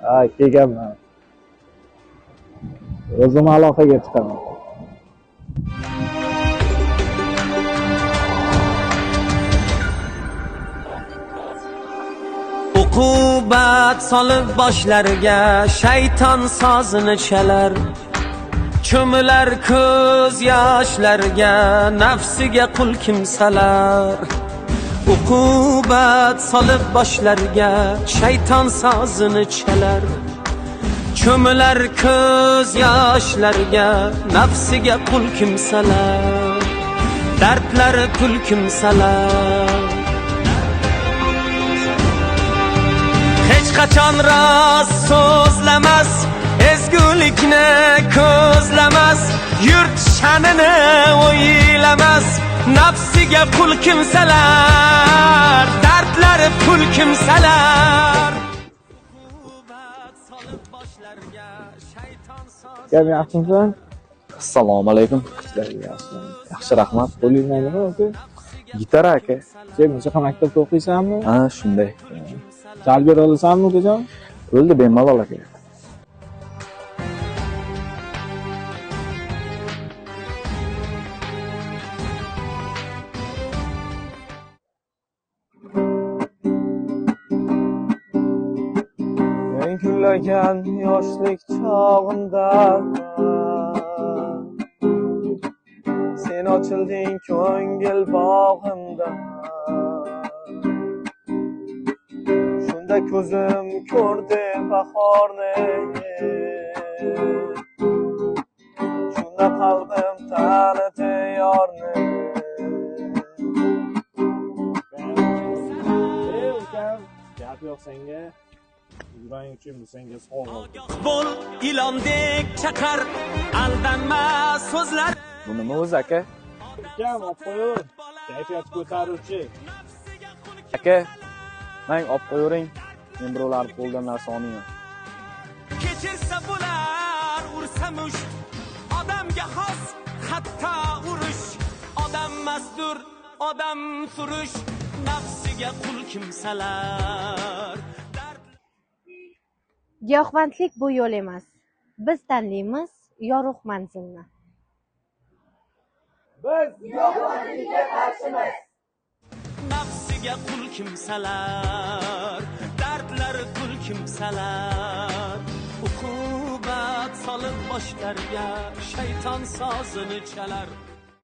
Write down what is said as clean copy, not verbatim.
Ha, kelganman. O'zim aloqaga chiqaman. Uqubat solib boshlarga shayton sozini chalar. Cho'milar ko'z yoshlarga nafsiga qul kimsalar. Uqubat solib boshlarga shayton sozini chalar. Cho'milar ko'z yoshlarga nafsiga qul kimsalar. Dardlari pul kimsalar. Hech qachon rost so'zlamas, ezgulikni ko'zlamas, yurt sha'nini o'ylamas, nafsiga qul kimsalar, dardlari pul kimsalar. Gap yaxshimisan? Assalomu alaykum. Yaxshi, rahmat. Qo'lingdan nima o'qi? Gitara aka. Sen musiqa maktabida o'qiysanmi? Ha, shunday. Chal bera olasanmi, ukajon? Bo'ldi, bemalol aka. Men kullagan yoshlik chog'imda sen ochilding ko'ngil bog'imda. Shunda ko'zim ko'rdi bahorni, shunda qalbim tanidi yorni. Ukam, gap yo'q senga. Yurang uchun senga sovg'a. Bo'l ilondek chaqar, aldanma so'zlar. Bu nima o'zi aka? Ukam, olib qo'yur. Kayfiyat ko'taruvchi. Aka, men olib qo'yavering. Men birovlarni qo'ldan narsa olmayman. Kechirsa bo'lar, ursa musht. Odamga xos hatto urush. Odam masdur, odam furush. Nafsiga qul kimsalar. Giyohvandlik bu yo'l emas. Biz tanlaymiz yorug' manzilni. Biz giyohvandlikka qarshimiz. Nafsiga qul kimsalar, dardlari pul kimsalar. Uqubat solib boshlarga shayton sozini chalar.